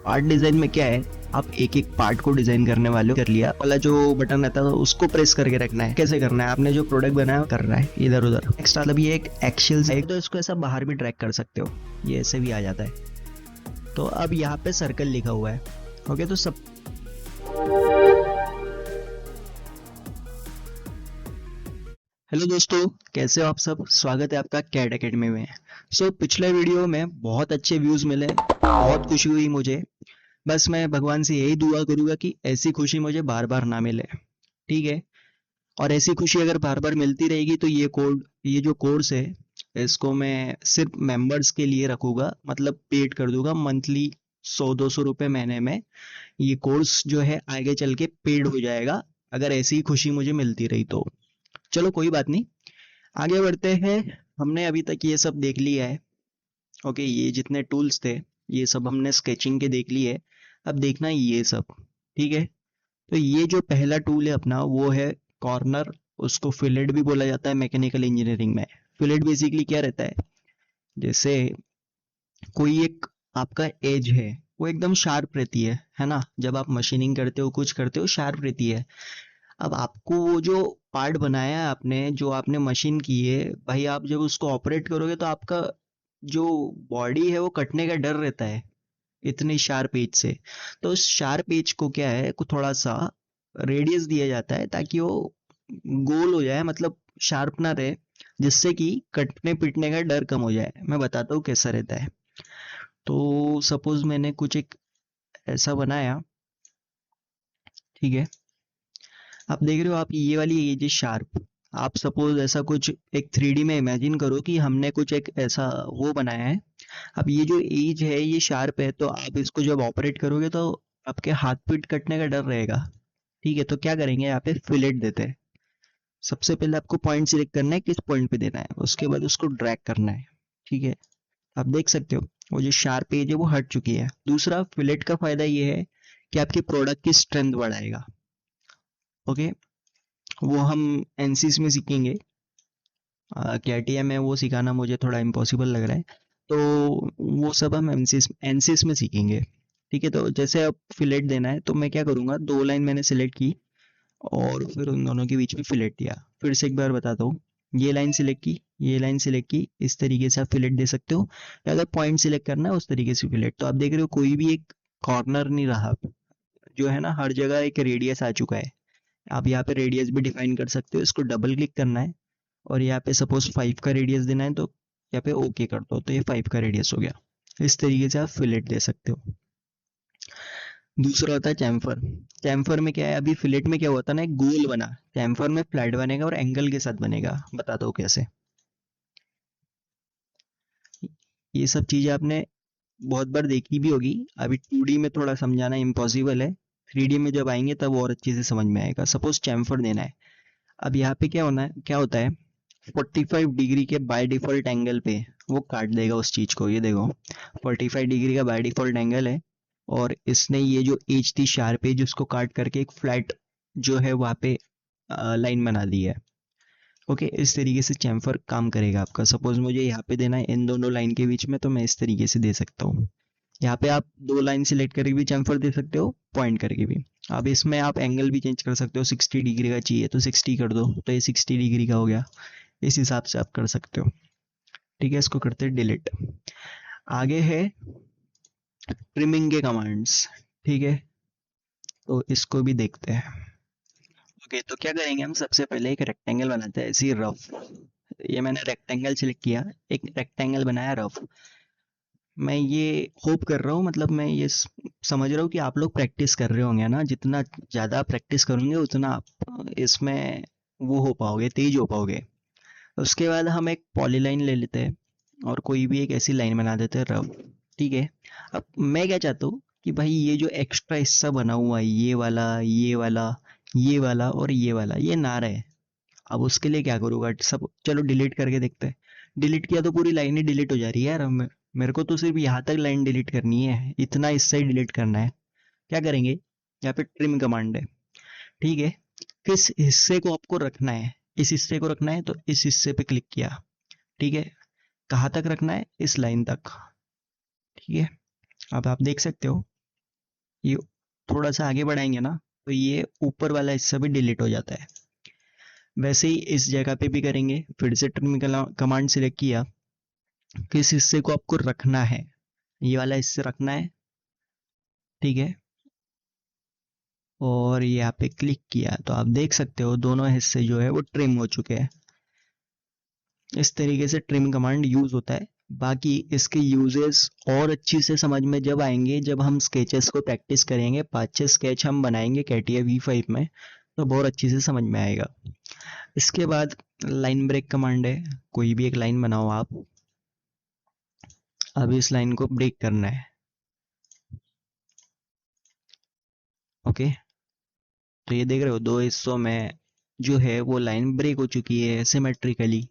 Part design में क्या है, आप एक एक पार्ट को डिजाइन करने वाले हो, कर लिया वाला जो बटन रहता है उसको प्रेस करके रखना है। कैसे करना है, आपने जो प्रोडक्ट बनाया कर रहा है इधर उधर। नेक्स्ट मतलब ये एक एक्सेल है, तो इसको ऐसा बाहर भी ड्रैग कर सकते हो, ये ऐसे भी आ जाता है। तो अब यहाँ पे सर्कल लिखा हुआ है। ओके, तो सब हेलो दोस्तों, कैसे हो आप सब। स्वागत है आपका कैड एकेडमी में। पिछले वीडियो में बहुत अच्छे व्यूज मिले, बहुत खुशी हुई मुझे। बस मैं भगवान से यही दुआ करूंगा कि ऐसी खुशी मुझे बार बार ना मिले, ठीक है। और ऐसी खुशी अगर बार बार मिलती रहेगी तो ये जो कोर्स है, इसको मैं सिर्फ मेंबर्स के लिए रखूंगा, मतलब पेड कर दूंगा मंथली। 100-200 रुपये महीने में ये कोर्स जो है आगे चल के पेड हो जाएगा, अगर ऐसी खुशी मुझे मिलती रही तो। चलो कोई बात नहीं, आगे बढ़ते हैं। हमने अभी तक ये सब देख लिया है। ओके, ये जितने टूल्स थे ये सब हमने स्केचिंग के देख लिए। अब देखना है ये सब, ठीक है। तो ये जो पहला टूल है अपना वो है कॉर्नर। उसको फिलेट भी बोला जाता है मैकेनिकल इंजीनियरिंग में। फिलेट बेसिकली क्या रहता है, जैसे कोई एक आपका एज है, वो एकदम शार्प रहती है ना। जब आप मशीनिंग करते हो, कुछ करते हो, शार्प रहती है। अब आपको वो जो पार्ट बनाया है आपने, जो आपने मशीन की है भाई, आप जब उसको ऑपरेट करोगे तो आपका जो बॉडी है वो कटने का डर रहता है इतनी शार्प एज से। तो उस शार्प एज को क्या है, को थोड़ा सा रेडियस दिया जाता है ताकि वो गोल हो जाए, मतलब शार्प ना रहे, जिससे कि कटने पीटने का डर कम हो जाए। मैं बताता हूँ कैसा रहता है। तो सपोज मैंने कुछ एक ऐसा बनाया, ठीक है। आप देख रहे हो, आप ये वाली एज है शार्प। आप सपोज ऐसा कुछ एक 3D में इमेजिन करो कि हमने कुछ एक ऐसा वो बनाया है। अब ये जो एज है ये शार्प है, तो आप इसको जब ऑपरेट करोगे तो आपके हाथ पीट कटने का डर रहेगा, ठीक है। तो क्या करेंगे, यहाँ पे फिलेट देते हैं। सबसे पहले आपको पॉइंट सिलेक्ट करना है, किस पॉइंट पे देना है, उसके बाद उसको ड्रैग करना है, ठीक है। आप देख सकते हो वो जो शार्प एज है वो हट चुकी है। दूसरा, फिलेट का फायदा ये है कि आपके प्रोडक्ट की स्ट्रेंथ बढ़ाएगा। ओके, वो हम एनसीस में सीखेंगे। केटीएम है वो सिखाना मुझे थोड़ा इम्पॉसिबल लग रहा है, तो वो सब हम एनसीस एनसीस में सीखेंगे, ठीक है। तो जैसे अब फिलेट देना है तो मैं क्या करूँगा, दो लाइन मैंने सिलेक्ट की और फिर उन दोनों के बीच में फिलेट दिया। फिर से एक बार बताता हूँ, ये लाइन सिलेक्ट की, ये लाइन सिलेक्ट की, इस तरीके से आप फिलेट दे सकते हो। या अगर पॉइंट सिलेक्ट करना है उस तरीके से फिलेट। तो आप देख रहे हो कोई भी एक कॉर्नर नहीं रहा, जो है ना, हर जगह एक रेडियस आ चुका है। आप यहाँ पे रेडियस भी डिफाइन कर सकते हो, इसको डबल क्लिक करना है और यहाँ पे सपोज 5 का रेडियस देना है, तो यहाँ पे ओके कर दो, तो ये 5 का रेडियस हो गया। इस तरीके से आप फिलेट दे सकते हो। दूसरा होता है चैम्फर। चैम्फर में क्या है, अभी फिलेट में क्या होता है ना, एक गोल बना। चैम्फर में फ्लैट बनेगा और एंगल के साथ बनेगा। बताता हूँ कैसे। ये सब चीजें आपने बहुत बार देखी भी होगी। अभी 2D में थोड़ा समझाना इम्पॉसिबल है, 3D में जब आएंगे तब और अच्छे से समझ में आएगा। सपोज चैम्फर देना है। अब यहाँ पे क्या होना है, क्या होता है, 45 डिग्री के बाय डिफॉल्ट एंगल पे वो काट देगा उस चीज को। ये देखो, 45 डिग्री का बाय डिफॉल्ट एंगल है, और इसने ये जो एज थी शार्प एज उसको काट करके एक फ्लैट जो है वहाँ पे लाइन बना दी है। ओके, इस तरीके से चैम्फर काम करेगा आपका। सपोज मुझे यहाँ पे देना है इन दोनों लाइन के बीच में, तो मैं इस तरीके से दे सकता हूँ। यहाँ पे आप दो लाइन सिलेक्ट करके भी चैम्फर दे सकते हो, पॉइंट करके भी। अब इसमें आप एंगल भी चेंज कर सकते हो, 60 डिग्री का चाहिए तो 60 कर दो, तो ये 60 डिग्री का हो गया। इस हिसाब से आप कर सकते हो, ठीक है। इसको करते हैं डिलीट। आगे है ट्रिमिंग के कमांड्स, ठीक है। तो इसको भी देखते हैं। ओके, तो क्या करेंगे हम, सबसे पहले एक रेक्टेंगल बनाते हैं, ऐसी रफ। ये मैंने रेक्टेंगल सिलेक्ट किया, एक रेक्टेंगल बनाया रफ। मैं ये होप कर रहा हूँ, मतलब मैं ये समझ रहा हूँ कि आप लोग प्रैक्टिस कर रहे होंगे ना। जितना ज़्यादा प्रैक्टिस करोगे उतना आप इसमें वो हो पाओगे, तेज हो पाओगे। उसके बाद हम एक पॉलीलाइन ले लेते हैं और कोई भी एक ऐसी लाइन बना देते हैं रफ, ठीक है। अब मैं क्या चाहता हूँ कि भाई ये जो एक्स्ट्रा हिस्सा बना हुआ है, ये वाला, ये वाला, ये वाला और ये वाला, ये ना रहे। अब उसके लिए क्या करूँगा, सब चलो डिलीट करके देखते हैं। डिलीट किया तो पूरी लाइन ही डिलीट हो जा रही है यार। मेरे को तो सिर्फ यहाँ तक लाइन डिलीट करनी है, इतना हिस्सा ही डिलीट करना है। क्या करेंगे, यहाँ पे ट्रिम कमांड है, ठीक है। किस हिस्से को आपको रखना है, इस हिस्से को रखना है तो इस हिस्से पे क्लिक किया, ठीक है। कहाँ तक रखना है, इस लाइन तक, ठीक है। अब आप देख सकते हो ये थोड़ा सा आगे बढ़ाएंगे ना तो ये ऊपर वाला हिस्सा भी डिलीट हो जाता है। वैसे ही इस जगह पे भी करेंगे, फिर से ट्रिम कमांड सिलेक्ट किया, किस हिस्से को आपको रखना है, ये वाला हिस्सा रखना है, ठीक है। और यहाँ पे क्लिक किया तो आप देख सकते हो दोनों हिस्से जो है वो ट्रिम हो चुके हैं। इस तरीके से ट्रिम कमांड यूज होता है। बाकी इसके यूजेस और अच्छी से समझ में जब आएंगे, जब हम स्केचेस को प्रैक्टिस करेंगे, 5-6 स्केच हम बनाएंगे कैटिया V5 में, तो बहुत अच्छी से समझ में आएगा। इसके बाद लाइन ब्रेक कमांड है, कोई भी एक लाइन बनाओ आप। अब इस लाइन को ब्रेक करना है, ओके। तो ये देख रहे हो दो हिस्सों में जो है वो लाइन ब्रेक हो चुकी है सिमेट्रिकली।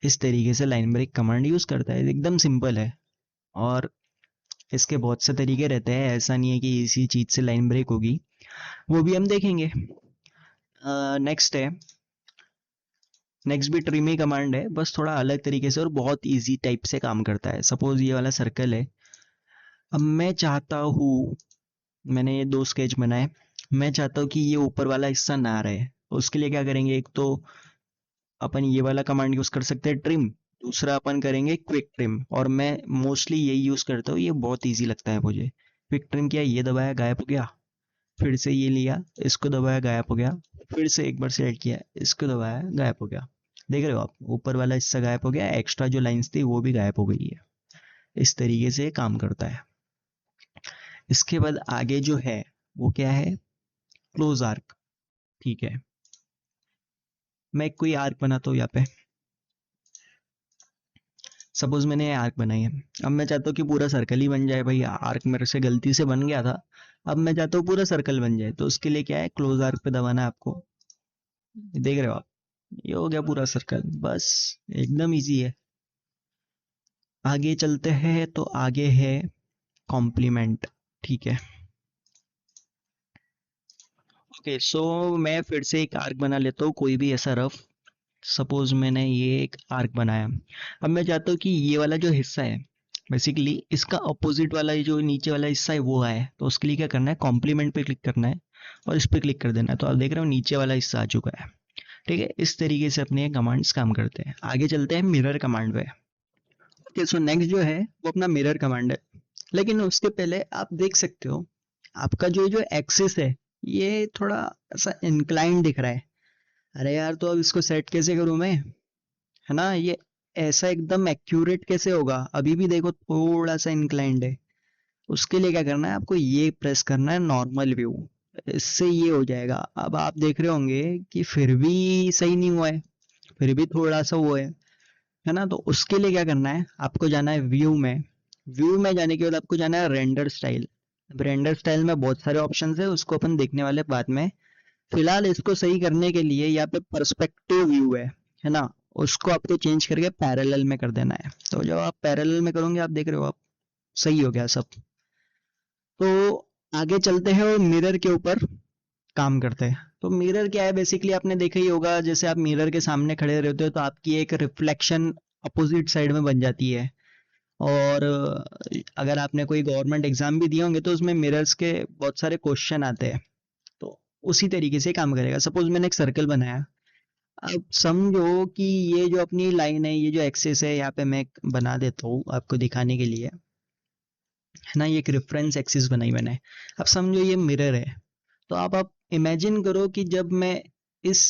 इस तरीके से लाइन ब्रेक कमांड यूज करता है, एकदम सिंपल है। और इसके बहुत से तरीके रहते हैं, ऐसा नहीं है कि इसी चीज से लाइन ब्रेक होगी, वो भी हम देखेंगे। नेक्स्ट है, नेक्स्ट भी ट्रिमी कमांड है, बस थोड़ा अलग तरीके से और बहुत इजी टाइप से काम करता है। सपोज ये वाला सर्कल है, अब मैं चाहता हूँ, मैंने ये 2 स्केच बनाए, मैं चाहता हूँ कि ये ऊपर वाला हिस्सा ना रहे, तो उसके लिए क्या करेंगे, एक तो अपन ये वाला कमांड यूज कर सकते हैं ट्रिम, दूसरा अपन करेंगे क्विक ट्रिम, और मैं मोस्टली यही यूज करता हूँ, ये बहुत इजी लगता है मुझे। क्विक ट्रिम किया, ये दबाया गायब हो गया, फिर से ये लिया, इसको दबाया गायब हो गया, फिर से एक बार सेलेक्ट किया, इसको दबाया गायब हो गया। देख रहे हो आप, ऊपर वाला हिस्सा गायब हो गया, एक्स्ट्रा जो लाइंस थी वो भी गायब हो गई है। इस तरीके से काम करता है। इसके बाद आगे जो है वो क्या है, क्लोज आर्क, ठीक है। मैं कोई आर्क बनाता हूँ यहाँ पे, सपोज मैंने आर्क बनाई है। अब मैं चाहता हूँ कि पूरा सर्कल ही बन जाए, भाई आर्क मेरे से गलती से बन गया था, अब मैं चाहता हूँ पूरा सर्कल बन जाए, तो उसके लिए क्या है, क्लोज आर्क पे दबाना है आपको। देख रहे हो आप, ये हो गया पूरा सर्कल, बस एकदम इजी है। आगे चलते हैं, तो आगे है कॉम्प्लीमेंट, ठीक है। ओके सो मैं फिर से एक आर्क बना लेता हूँ, कोई भी ऐसा रफ। सपोज मैंने ये एक आर्क बनाया, अब मैं चाहता हूँ कि ये वाला जो हिस्सा है, बेसिकली इसका अपोजिट वाला ये जो नीचे वाला हिस्सा है वो आए, तो उसके लिए क्या करना है, कॉम्प्लीमेंट पे क्लिक करना है और इस पे क्लिक कर देना है, तो आप देख रहे हो नीचे वाला हिस्सा आ चुका है, ठीक है। इस तरीके से अपने कमांड्स काम करते हैं। आगे चलते हैं मिरर कमांड पे। ओके सो नेक्स्ट जो है वो अपना मिरर कमांड है, लेकिन उसके पहले आप देख सकते हो आपका जो जो एक्सिस है ये थोड़ा ऐसा इंक्लाइन दिख रहा है। अरे यार, तो अब इसको सेट कैसे करूं मैं, है ना, ये ऐसा एकदम एक्यूरेट कैसे होगा, अभी भी देखो थोड़ा सा इंक्लाइंड है। उसके लिए क्या करना है, आपको ये प्रेस करना है नॉर्मल व्यू, इससे ये हो जाएगा। अब आप देख रहे होंगे कि फिर भी सही नहीं हुआ है, फिर भी थोड़ा सा वो है ना। तो उसके लिए क्या करना है, आपको जाना है व्यू में, व्यू में जाने के बाद आपको जाना है रेंडर स्टाइल। अब रेंडर स्टाइल में बहुत सारे ऑप्शंस है, उसको अपन देखने वाले बाद में। फिलहाल इसको सही करने के लिए यहाँ पे पर्सपेक्टिव व्यू है ना, उसको आपको चेंज करके पैरेलल में कर देना है। तो जब आप पैरेलल में करोगे, आप देख रहे हो आप सही हो गया सब। तो आगे चलते हैं और मिरर के ऊपर काम करते हैं। तो मिरर क्या है, बेसिकली आपने देखा ही होगा, जैसे आप मिरर के सामने खड़े रहते हो तो आपकी एक रिफ्लेक्शन अपोजिट साइड में बन जाती है। और अगर आपने कोई गवर्नमेंट एग्जाम भी दिए होंगे तो उसमें मिरर्स के बहुत सारे क्वेश्चन आते हैं। तो उसी तरीके से काम करेगा। सपोज मैंने एक सर्कल बनाया, अब समझो कि ये जो अपनी लाइन है, ये जो एक्सिस है, यहाँ पे मैं एक बना देता हूँ आपको दिखाने के लिए, है ना, ये एक रेफरेंस एक्सिस बनाई मैंने। अब समझो ये मिरर है, तो आप इमेजिन करो कि जब मैं इस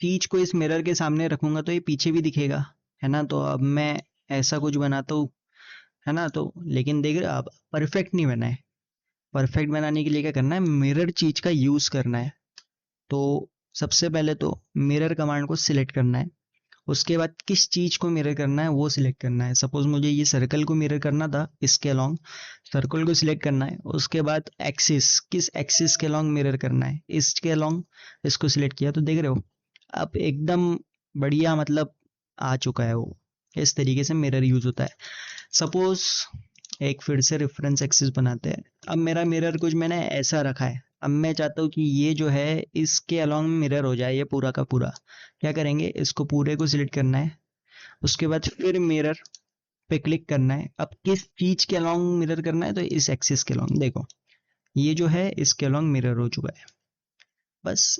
चीज को इस मिरर के सामने रखूंगा तो ये पीछे भी दिखेगा, है ना। तो अब मैं ऐसा कुछ बनाता हूँ, है ना। तो लेकिन देख रहे हो आप, परफेक्ट नहीं बना है। परफेक्ट बनाने के लिए क्या करना है, मिरर चीज का यूज करना है। तो सबसे पहले तो मिरर कमांड को सिलेक्ट करना है, उसके बाद किस चीज को मिरर करना है वो सिलेक्ट करना है। सपोज मुझे ये सर्कल को मिरर करना था, इसके अलोंग सर्कल को सिलेक्ट करना है। उसके बाद एक्सिस, किस एक्सिस के अलोंग मिरर करना है, इसके अलोंग इसको सिलेक्ट किया, तो देख रहे हो अब एकदम बढ़िया, मतलब आ चुका है वो। इस तरीके से मिरर यूज होता है। सपोज एक फिर से रेफरेंस एक्सिस बनाते हैं। अब मेरा मिरर कुछ मैंने ऐसा रखा है, अब मैं चाहता हूँ कि ये जो है इसके अलोंग मिरर हो जाए, ये पूरा का पूरा। क्या करेंगे, इसको पूरे को सिलेक्ट करना है, उसके बाद फिर मिरर पे क्लिक करना है। अब किस चीज के अलोंग मिरर करना है, तो इस एक्सिस के अलोंग। देखो ये जो है इसके अलॉन्ग मिरर हो चुका है। बस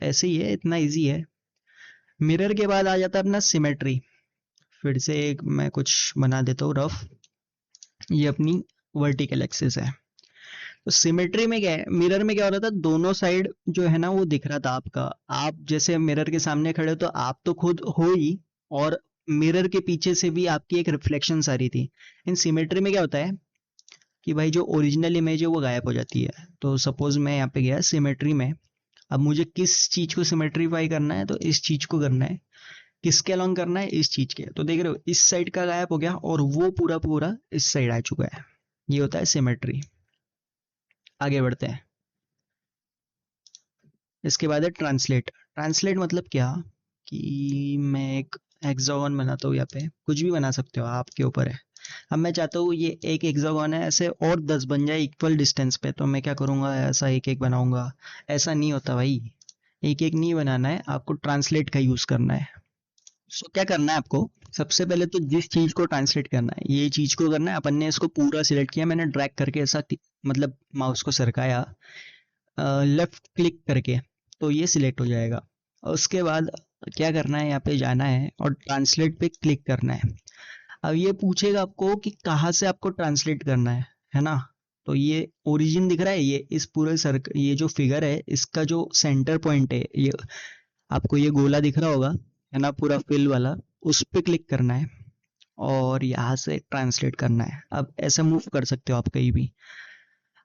ऐसे ही है, इतना इजी है। मिरर के बाद आ जाता है अपना सिमेट्री। फिर से एक मैं कुछ बना देता हूँ रफ। ये अपनी वर्टिकल एक्सिस है। तो सिमेट्री में क्या है, मिरर में क्या हो रहा था, दोनों साइड जो है ना वो दिख रहा था आपका। आप जैसे मिरर के सामने खड़े हो तो आप तो खुद हो ही, और मिरर के पीछे से भी आपकी एक रिफ्लेक्शन आ रही थी। इन सिमेट्री में क्या होता है कि भाई जो ओरिजिनल इमेज है वो गायब हो जाती है। तो सपोज मैं यहाँ पे गया सिमेट्री में, अब मुझे किस चीज को सिमेट्रीफाई करना है, तो इस चीज को करना है। किसके अलॉन्ग करना है, इस चीज के। तो देख रहे हो इस साइड का गायब हो गया और वो पूरा पूरा इस साइड आ चुका है। ये होता है सिमेट्री। आगे बढ़ते हैं। इसके बाद है ट्रांसलेट। ट्रांसलेट मतलब क्या, कि मैं एक हेक्सागोन बनाता हूँ, यहाँ पे कुछ भी बना सकते हो, आपके ऊपर है। अब मैं चाहता हूँ ये एक हेक्सागोन है, ऐसे और 10 बन जाए इक्वल डिस्टेंस पे, तो मैं क्या करूँगा, ऐसा एक एक बनाऊंगा। ऐसा नहीं होता भाई, एक एक नहीं बनाना है, आपको ट्रांसलेट का यूज करना है। सो क्या करना है आपको, सबसे पहले तो जिस चीज को ट्रांसलेट करना है, ये चीज को करना है। अपन ने इसको पूरा सिलेक्ट किया, मैंने ड्रैग करके ऐसा मतलब माउस को सरकाया लेफ्ट क्लिक करके, तो ये सिलेक्ट हो जाएगा। और उसके बाद क्या करना है, यहाँ पे जाना है और ट्रांसलेट पे क्लिक करना है। अब ये पूछेगा आपको कि कहाँ से आपको ट्रांसलेट करना है ना। तो ये ओरिजिन दिख रहा है, ये इस पूरे सर्कल, ये जो फिगर है इसका जो सेंटर पॉइंट है, ये आपको ये गोला दिख रहा होगा, है ना, पूरा फिल वाला। उस पे क्लिक करना है और यहाँ से ट्रांसलेट करना है। अब ऐसे मूव कर सकते हो आप कहीं भी।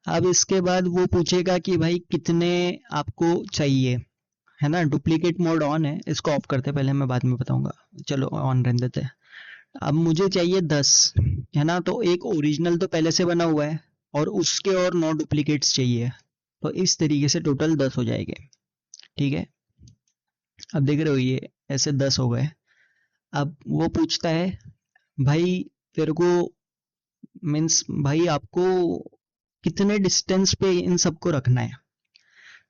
अब इसके बाद वो पूछेगा कि भाई कितने आपको चाहिए, है ना। डुप्लीकेट मोड ऑन है, इसको ऑफ करते हैं पहले, मैं बाद में बताऊंगा। चलो ऑन रहने देते हैं। अब मुझे चाहिए 10, है ना। तो एक ओरिजिनल तो पहले से बना हुआ है और उसके और 9 डुप्लीकेट्स चाहिए। तो इस तरीके से टोटल 10 हो जाएंगे। ठीक है, अब देख रहे हो ये ऐसे 10 हो गए। अब वो पूछता है भाई तेरे को, मीन्स भाई आपको कितने डिस्टेंस पे इन सबको रखना है।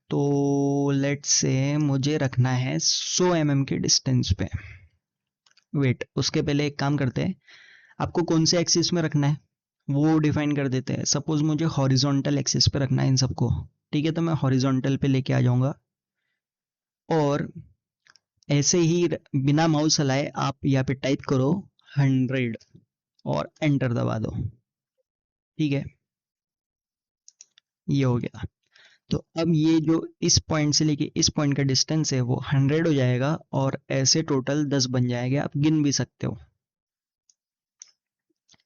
तो लेट्स से मुझे रखना है 100 mm के डिस्टेंस पे। वेट, उसके पहले एक काम करते हैं, आपको कौन से एक्सिस में रखना है वो डिफाइन कर देते हैं। सपोज मुझे हॉरिजॉन्टल एक्सिस पे रखना है इन सबको। ठीक है, तो मैं हॉरिजॉन्टल पे लेके आ जाऊंगा और ऐसे ही बिना माउस हलाए आप यहाँ पे टाइप करो 100 और एंटर दबा दो। ठीक है, ये हो गया। तो अब ये जो इस पॉइंट से लेके इस पॉइंट का डिस्टेंस है वो 100 हो जाएगा और ऐसे टोटल 10 बन जाएंगे, आप गिन भी सकते हो।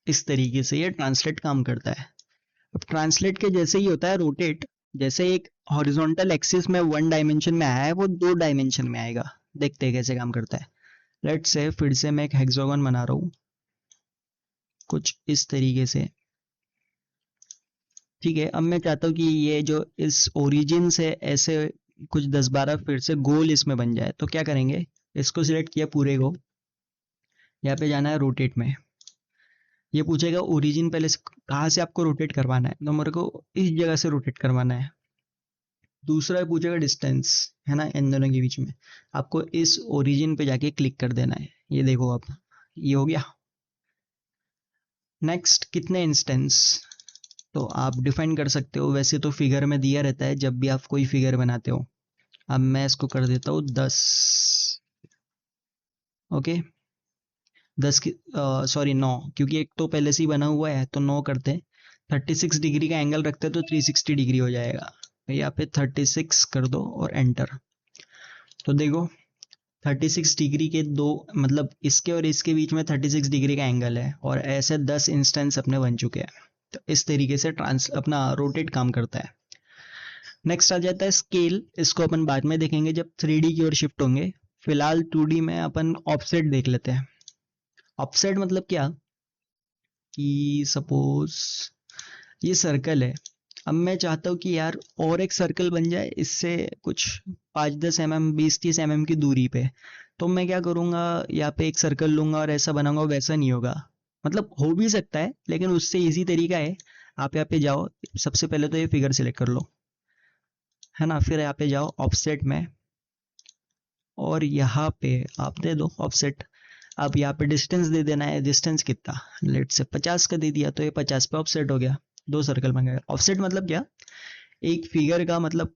इस तरीके से ये ट्रांसलेट काम करता है। अब ट्रांसलेट के जैसे ही होता है रोटेट। जैसे एक हॉरिजॉन्टल एक्सिस में 1 डायमेंशन में आया है वो 2 डायमेंशन में आएगा। देखते हैं कैसे काम करता है। लेट्स से फिर से मैं एक हेक्सागोन बना रहा हूँ कुछ इस तरीके से। ठीक है, अब मैं चाहता हूँ कि ये जो इस ओरिजिन से ऐसे कुछ 10-12 फिर से गोल इसमें बन जाए। तो क्या करेंगे, इसको सिलेक्ट किया पूरे को, यहाँ पे जाना है रोटेट में। ये पूछेगा ओरिजिन पहले से कहाँ से आपको रोटेट करवाना है, तो मेरे को इस जगह से रोटेट करवाना है। दूसरा पूछेगा डिस्टेंस, है ना, इन दोनों के बीच में आपको इस ओरिजिन पे जाके क्लिक कर देना है। ये देखो अब ये हो गया। नेक्स्ट, कितने इंस्टेंस, तो आप डिफाइन कर सकते हो। वैसे तो फिगर में दिया रहता है जब भी आप कोई फिगर बनाते हो। अब मैं इसको कर देता हूँ 10। ओके, 10 की सॉरी 9, क्योंकि एक तो पहले से ही बना हुआ है, तो 9 करते हैं। 36 डिग्री का एंगल रखते हैं तो 360 डिग्री हो जाएगा। यहाँ पे 36 कर दो और एंटर। तो देखो 36 डिग्री के दो, मतलब इसके और इसके बीच में 36 डिग्री का एंगल है और ऐसे 10 इंस्टेंस अपने बन चुके हैं। तो इस तरीके से ट्रांस अपना रोटेट काम करता है। नेक्स्ट आ जाता है स्केल। इसको अपन बाद में देखेंगे जब 3D की ओर शिफ्ट होंगे। फिलहाल 2D में अपन ऑफसेट देख लेते हैं। ऑफसेट मतलब क्या, कि सपोज ये सर्कल है। अब मैं चाहता हूँ कि यार और एक सर्कल बन जाए इससे कुछ 5-10 mm 20-30 mm की दूरी पे। तो मैं क्या करूँगा, यहाँ पे एक सर्कल लूंगा और ऐसा बनाऊंगा। वैसा नहीं होगा, मतलब हो भी सकता है लेकिन उससे इजी तरीका है। आप यहाँ पे जाओ, सबसे पहले तो ये फिगर सिलेक्ट कर लो, है ना। फिर यहाँ पे जाओ ऑफसेट में और यहाँ पे आप दे दो ऑफसेट। अब यहाँ पे डिस्टेंस दे देना है। डिस्टेंस कितना, लेट से 50 का दे दिया, तो ये 50 पे ऑफसेट हो गया। 2 सर्कल बन गए। ऑफसेट मतलब क्या, एक फिगर का मतलब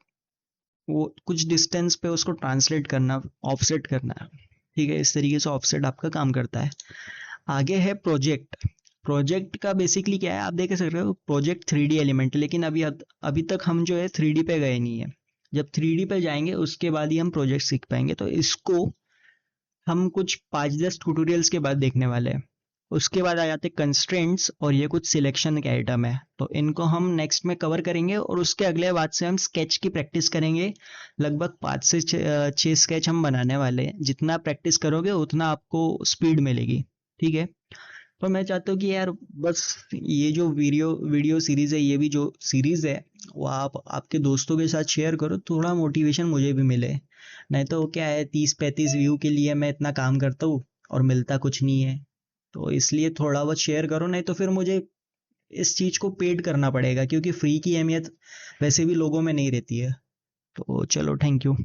वो कुछ डिस्टेंस पे उसको ट्रांसलेट करना, ऑफसेट करना। ठीक है, इस तरीके से ऑफसेट आपका काम करता है। आगे है प्रोजेक्ट। प्रोजेक्ट का बेसिकली क्या है, आप देख सकते हो प्रोजेक्ट 3D एलिमेंट, लेकिन अभी तक हम जो है 3D पे गए नहीं है। जब 3D पे जाएंगे उसके बाद ही हम प्रोजेक्ट सीख पाएंगे, तो इसको हम कुछ 5-10 ट्यूटोरियल्स के बाद देखने वाले हैं। उसके बाद आ जाते कंस्ट्रेंट्स, और ये कुछ सिलेक्शन के आइटम है, तो इनको हम नेक्स्ट में कवर करेंगे। और उसके अगले बाद से हम स्केच की प्रैक्टिस करेंगे। लगभग 5 से 6 स्केच हम बनाने वाले हैं। जितना प्रैक्टिस करोगे उतना आपको स्पीड मिलेगी। ठीक है, तो मैं चाहता हूँ कि यार बस ये जो वीडियो वीडियो सीरीज है, ये भी जो सीरीज है वो आप आपके दोस्तों के साथ शेयर करो, थोड़ा मोटिवेशन मुझे भी मिले। नहीं तो क्या है, 30-35 व्यू के लिए मैं इतना काम करता हूँ और मिलता कुछ नहीं है। तो इसलिए थोड़ा बहुत शेयर करो, नहीं तो फिर मुझे इस चीज को पेड करना पड़ेगा, क्योंकि फ्री की अहमियत वैसे भी लोगों में नहीं रहती है। तो चलो, थैंक यू।